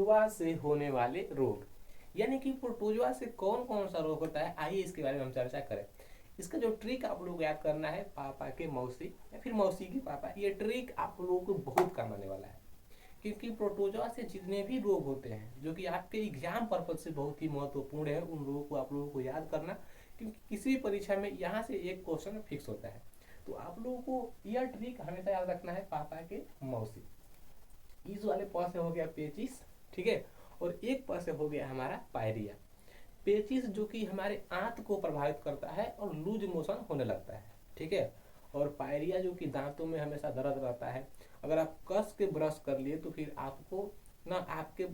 Protozoa से होने वाले रोग, यानी कि प्रोटोजोआ से कौन कौन सा रोग होता है, आइए इसके बारे में हम चर्चा करें। इसका जो ट्रिक आप लोग याद करना है, पापा के मौसी या फिर मौसी के पापा, ये ट्रिक आप लोगों को बहुत काम आने वाला है। क्योंकि प्रोटोजोआ से जितने भी रोग होते हैं जो कि आपके एग्जाम पर्पज से बहुत ही महत्वपूर्ण है, उन रोगों को आप लोगों को याद करना, क्योंकि किसी भी परीक्षा में यहाँ से एक क्वेश्चन फिक्स होता है। तो आप लोगों को यह ट्रिक हमेशा याद रखना है, पापा के मौसी। इस वाले प से हो गया पेचिस, ठीक है। और एक प से हो गया हमारा पायरिया। पेचिस जो कि हमारे आंत को प्रभावित करता है और लूज मोशन होने लगता है, ठीक है। और पायरिया जो कि दांतों में हमेशा दर्द रहता है। अगर आप कस के ब्रश कर लिए तो फिर आपको ना आपके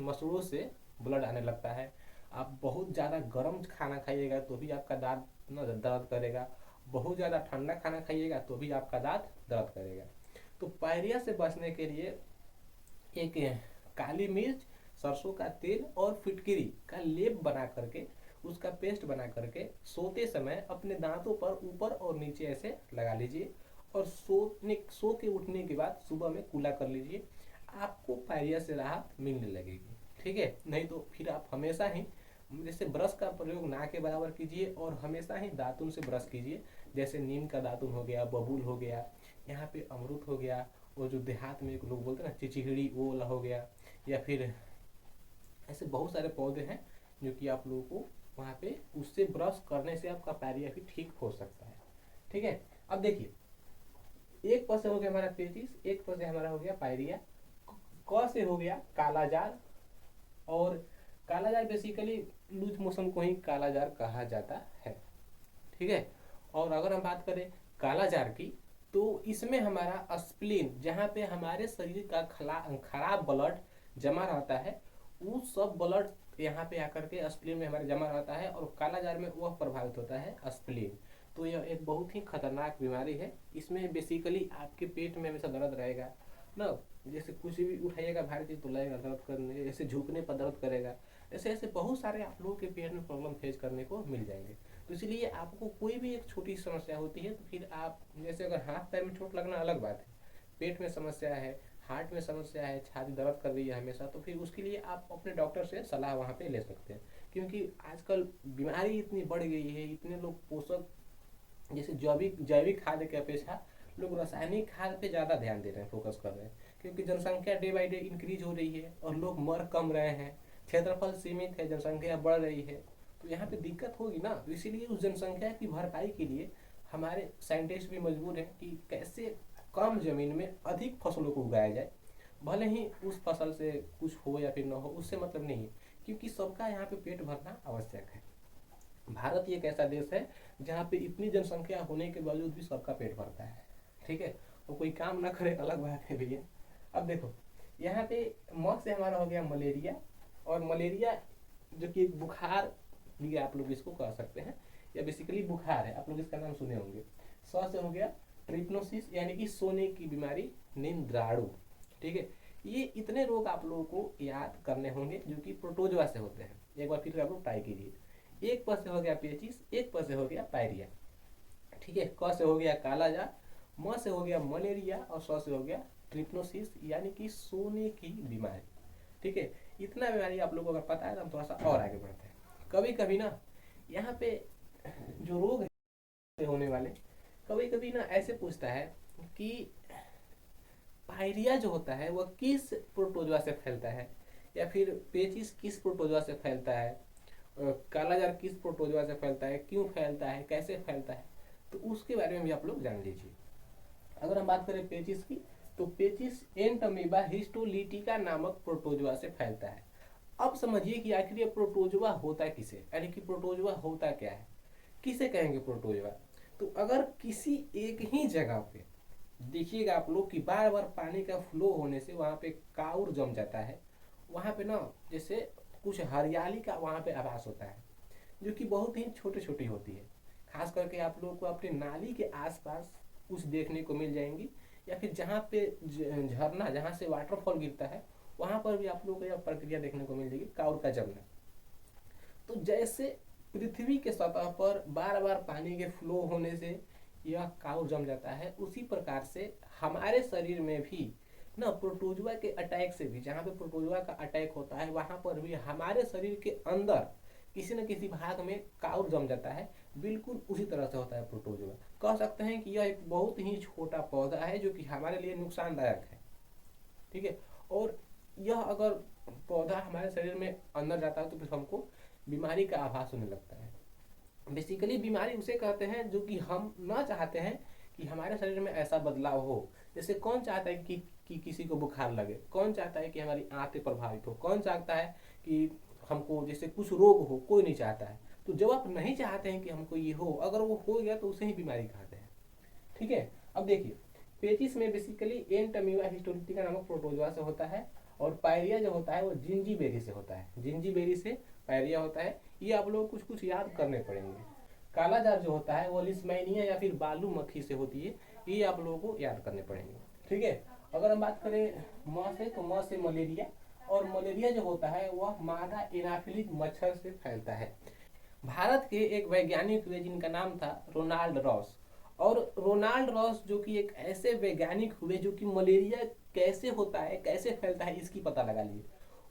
मसूड़ों से ब्लड आने लगता है। आप बहुत ज़्यादा गर्म खाना खाइएगा तो भी आपका दांत ना दर्द करेगा। बहुत ज़्यादा ठंडा खाना खाइएगा तो भी आपका दांत दर्द करेगा। तो पायरिया से बचने के लिए एक काली मिर्च, सरसों का तेल और फिटकिरी का लेप बना करके, उसका पेस्ट बना करके सोते समय अपने दांतों पर ऊपर और नीचे ऐसे लगा लीजिए। और सो के उठने के बाद सुबह में कूला कर लीजिए। आपको पायरिया से राहत मिलने लगेगी, ठीक है। नहीं तो फिर आप हमेशा ही जैसे ब्रश का प्रयोग ना के बराबर कीजिए और हमेशा ही दातुन से ब्रश कीजिए। जैसे नीम का दातुन हो गया, बबूल हो गया, यहाँ पे अमरूद हो गया, और जो देहात में एक लोग बोलते हैं ना चिचिहड़ी, वो वाला हो गया। या फिर ऐसे बहुत सारे पौधे हैं जो कि आप लोगों को वहाँ पे उससे ब्रश करने से आपका पायरिया भी ठीक हो सकता है, ठीक है। अब देखिए, एक प से हो गया हमारा पेचिस, एक प से हमारा हो गया पायरिया, क से हो गया कालाजार। और कालाजार बेसिकली लूज मोशन को ही कालाजार कहा जाता है, ठीक है। और अगर हम बात करें कालाजार की, तो इसमें हमारा स्प्लीन, जहाँ पे हमारे शरीर का खराब ब्लड जमा रहता है, वो सब ब्लड यहाँ पे आकर के स्प्लीन में हमारे जमा रहता है, और कालाजार में वह प्रभावित होता है स्प्लीन। तो यह एक बहुत ही खतरनाक बीमारी है। इसमें बेसिकली आपके पेट में हमेशा दर्द रहेगा ना। जैसे कुछ भी उठाइएगा भारी चीज तो लगेगा दर्द करने, जैसे झुकने पर दर्द करेगा। ऐसे ऐसे बहुत सारे आप लोगों के पेट में प्रॉब्लम फेस करने को मिल जाएंगे। तो इसलिए आपको कोई भी एक छोटी समस्या होती है तो फिर आप, जैसे अगर हाथ पैर में चोट लगना अलग बात है, पेट में समस्या है, हार्ट में समस्या है, छाती दर्द कर रही है हमेशा, तो फिर उसके लिए आप अपने डॉक्टर से सलाह वहाँ पे ले सकते हैं। क्योंकि आजकल बीमारी इतनी बढ़ गई है, इतने लोग पोषक जैसे जैविक जैविक खाद्य की अपेक्षा लोग रासायनिक खाद पे ज़्यादा ध्यान दे रहे हैं, फोकस कर रहे हैं। क्योंकि जनसंख्या डे बाई डे इंक्रीज हो रही है और लोग मर कम रहे हैं, क्षेत्रफल सीमित है, जनसंख्या बढ़ रही है, तो यहाँ पे दिक्कत होगी ना। तो इसीलिए उस जनसंख्या की भरपाई के लिए हमारे साइंटिस्ट भी मजबूर हैं कि कैसे कम जमीन में अधिक फसलों को उगाया जाए। भले ही उस फसल से कुछ हो या फिर न हो, उससे मतलब नहीं है, क्योंकि सबका यहाँ पे पेट भरना आवश्यक है। भारत एक ऐसा देश है जहाँ पे इतनी जनसंख्या होने के बावजूद भी सबका पेट भरता है, ठीक है। और कोई काम ना करे अलग बात है भैया। अब देखो, यहाँ पे म से हमारा हो गया मलेरिया। और मलेरिया जो कि एक बुखार भी आप लोग इसको कह सकते हैं, या बेसिकली बुखार है, आप लोग इसका नाम सुने होंगे। से हो गया ट्रिप्नोसिस, यानी कि सोने की बीमारी, निंद्राणु, ठीक है। ये इतने रोग आप लोगों को याद करने होंगे जो कि प्रोटोजोआ से होते हैं। एक बार फिर आप लोग ट्राई कीजिए। एक प से हो गया पेचिस, एक प से हो गया पायरिया, ठीक है। क से हो गया कालाजार, म से हो गया मलेरिया, और स से हो गया ट्रिप्नोसिस, यानी कि सोने की बीमारी, ठीक है। इतना बीमारी आप लोगों को अगर पता है तो हम थोड़ा सा और आगे बढ़ते हैं। कभी कभी ना यहाँ पे जो रोग है होने वाले, कभी कभी ना ऐसे पूछता है कि पायरिया जो होता है वह किस प्रोटोजोआ से फैलता है, या फिर पेचिस किस प्रोटोजोआ से फैलता है, कालाजार किस प्रोटोजोआ से फैलता है, क्यों फैलता है, कैसे फैलता है। तो उसके बारे में भी आप लोग जान लीजिए। अगर हम बात करें पेचिस की, तो पेचिस एंटमीबा हिस्टोलिटिका नामक प्रोटोजोआ से फैलता है। अब समझिए कि आखिर ये प्रोटोजोआ होता किसे, यानी कि प्रोटोजोआ होता क्या है, किसे कहेंगे प्रोटोजोआ। तो अगर किसी एक ही जगह पे देखिएगा आप लोग कि बार बार पानी का फ्लो होने से वहाँ पे काउर जम जाता है, वहाँ पे ना जैसे कुछ हरियाली का वहाँ पे आभास होता है, जो कि बहुत ही छोटी छोटी होती है। खास करके आप लोगों को अपने नाली के आसपास कुछ देखने को मिल जाएंगी, या फिर जहाँ पे झरना, जहाँ से वाटरफॉल गिरता है, वहाँ पर भी आप लोगों को यह प्रक्रिया देखने को मिल जाएगी, काउर का जमना। तो जैसे पृथ्वी के सतह पर बार बार पानी के फ्लो होने से यह काउर जम जाता है, उसी प्रकार से हमारे शरीर में भी ना प्रोटोजुआ के अटैक से भी, जहाँ पे प्रोटोजुआ का अटैक होता है वहाँ पर भी हमारे शरीर के अंदर किसी न किसी भाग में काउर जम जाता है। बिल्कुल उसी तरह से होता है प्रोटोजुआ। कह सकते हैं कि यह एक बहुत ही छोटा पौधा है जो कि हमारे लिए नुकसानदायक है, ठीक है। और यह अगर पौधा हमारे शरीर में अंदर जाता है तो फिर हमको बीमारी का आभास होने लगता है। बेसिकली बीमारी उसे कहते हैं जो कि हम ना चाहते हैं कि हमारे शरीर में ऐसा बदलाव हो। जैसे कौन चाहता है कि किसी को बुखार लगे, कौन चाहता है कि हमारी आंतें प्रभावित हो, कौन चाहता है कि हमको जैसे कुछ रोग हो, कोई नहीं चाहता है। तो जब आप नहीं चाहते हैं कि हमको ये हो, अगर वो हो गया तो उसे ही बीमारी कहते हैं, ठीक है। अब देखिए पेचिस में बेसिकली एंटमीवा हिस्टोरिटिका नामक प्रोटोजोआ से होता है, और पायरिया जो होता है वो जिंजीबेरी से होता है। जिंजीबेरी से पायरिया होता है। ये आप लोग कुछ कुछ याद करने पड़ेंगे। कालाजार जो होता है वो लिस्मैनिया या फिर बालू मक्खी से होती है। ये आप लोगों को याद करने पड़ेंगे, ठीक है। अगर हम बात करें म से, तो म से मलेरिया, और मलेरिया जो होता है वह मादा एनाफिलिस मच्छर से फैलता है। भारत के एक वैज्ञानिक हुए जिनका नाम था रोनाल्ड रॉस, और रोनाल्ड रॉस जो कि एक ऐसे वैज्ञानिक हुए जो कि मलेरिया कैसे होता है, कैसे फैलता है, इसकी पता लगा लिए।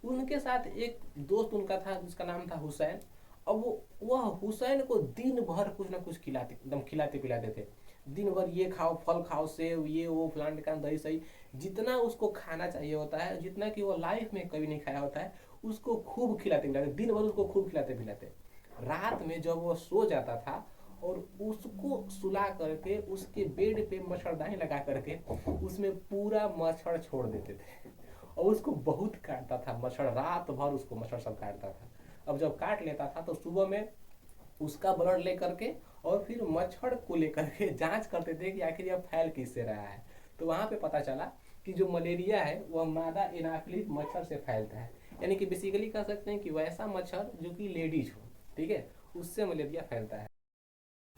उनके साथ एक दोस्त उनका था जिसका नाम था हुसैन। अब वह हुसैन को दिन भर कुछ ना कुछ खिलाते, एकदम खिलाते पिलाते थे। दिन भर ये खाओ, फल खाओ, सेव, ये वो फलान का दही सही, जितना उसको खाना चाहिए होता है, जितना कि वो लाइफ में कभी नहीं खाया होता है, उसको खूब खिलाते पिलाते, दिन भर उसको खूब खिलाते पिलाते। रात में जब वो सो जाता था और उसको सुला करके उसके बेड पे मच्छरदानी लगा करके उसमें पूरा मच्छर छोड़ देते थे, और उसको बहुत काटता था मच्छर, रात भर उसको मच्छर सब काटता था। अब जब काट लेता था तो सुबह में उसका ब्लड ले करके और फिर मच्छर को लेकर के जांच करते थे कि आखिर यह फैल किससे रहा है। तो वहां पे पता चला कि जो मलेरिया है वह मादा एनाफिलिस मच्छर से फैलता है। यानी कि बेसिकली कह सकते हैं कि वैसा मच्छर जो कि लेडीज हो, ठीक है, उससे मलेरिया फैलता है।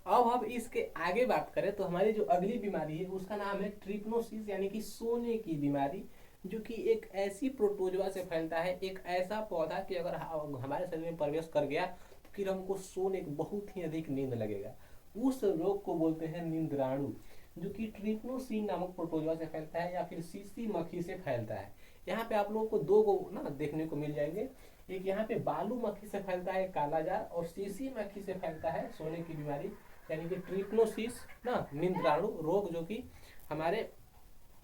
अब हम इसके आगे बात करें तो हमारी जो अगली बीमारी है उसका नाम है ट्रिप्नोसिस, यानी कि सोने की बीमारी, जो कि एक ऐसी प्रोटोजोआ से फैलता है। एक ऐसा पौधा कि अगर हमारे शरीर में प्रवेश कर गया तो फिर हमको सोने की बहुत ही अधिक नींद लगेगा। उस रोग को बोलते हैं नींद्राणु, जो कि ट्रिप्नोसिन नामक प्रोटोजोआ से फैलता है या फिर सीसी मक्खी से फैलता है। यहाँ पे आप लोगों को दो को ना देखने को मिल जाएंगे। एक यहाँ पे बालू मक्खी से फैलता है कालाजार, और सीसी मक्खी से फैलता है सोने की बीमारी, यानी कि ट्रिप्नोसिस ना नींद्राणु रोग, जो कि हमारे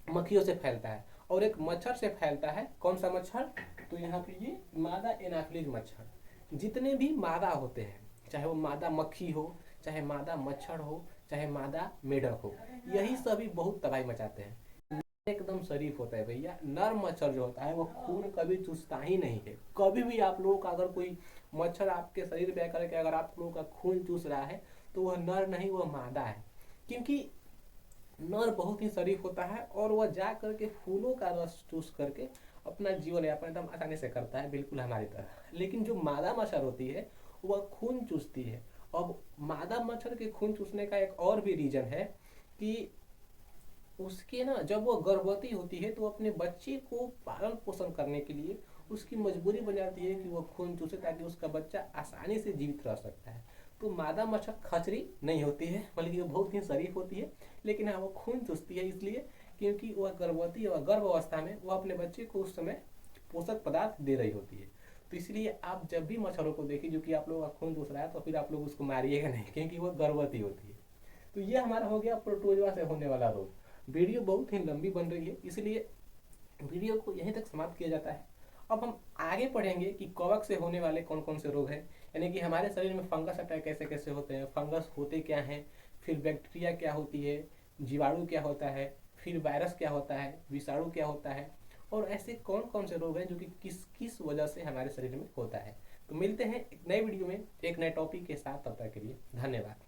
मक्खियों से फैलता है। और एक मच्छर से फैलता है, कौन सा मच्छर, तो यहाँ पे ये मादा एनाफिलिस मच्छर। जितने भी मादा होते हैं, चाहे वो मादा मक्खी हो, चाहे मादा मच्छर हो, चाहे मादा मेढक हो, यही सभी बहुत तबाही मचाते हैं। एकदम शरीफ होता है भैया। नर मच्छर जो होता है वो खून कभी चूसता ही नहीं है। कभी भी आप लोगों का अगर कोई मच्छर आपके शरीर पे आकर के अगर आप लोगों का खून चूस रहा है तो वह नर नहीं, वह मादा है। क्योंकि नर बहुत ही शरीफ होता है और वह जा करके फूलों का रस चूस करके अपना जीवन यापन एकदम आसानी से करता है, बिल्कुल हमारी तरह। लेकिन जो मादा मच्छर होती है वह खून चूसती है। अब मादा मच्छर के खून चूसने का एक और भी रीजन है कि उसके ना जब वो गर्भवती होती है तो अपने बच्चे को पालन पोषण करने के लिए उसकी मजबूरी बन जाती है कि वो खून चूसे ताकि उसका बच्चा आसानी से जीवित रह सकता है। तो मादा मच्छर खचरी नहीं होती है, बल्कि वो बहुत ही शरीफ होती है। लेकिन हाँ वो खून चूसती है इसलिए क्योंकि वह गर्भवती और गर्भ अवस्था में वह अपने बच्चे को उस समय पोषक पदार्थ दे रही होती है। तो इसलिए आप जब भी मच्छरों को देखिए जो कि आप लोगों का खून चूस रहा है तो फिर आप लोग उसको मारिएगा नहीं, क्योंकि वह गर्भवती होती है। तो ये हमारा हो गया प्रोटोजोआ से होने वाला रोग। वीडियो बहुत ही लंबी बन रही है इसलिए वीडियो को यहीं तक समाप्त किया जाता है। अब हम आगे पढ़ेंगे कि कवक से होने वाले कौन कौन से रोग हैं, यानी कि हमारे शरीर में फंगस अटैक कैसे कैसे होते हैं, फंगस होते क्या हैं, फिर बैक्टीरिया क्या होती है, जीवाणु क्या होता है, फिर वायरस क्या होता है, विषाणु क्या होता है, और ऐसे कौन कौन से रोग हैं जो कि किस किस वजह से हमारे शरीर में होता है। तो मिलते हैं एक नए वीडियो में एक नए टॉपिक के साथ, तब तक के लिए धन्यवाद।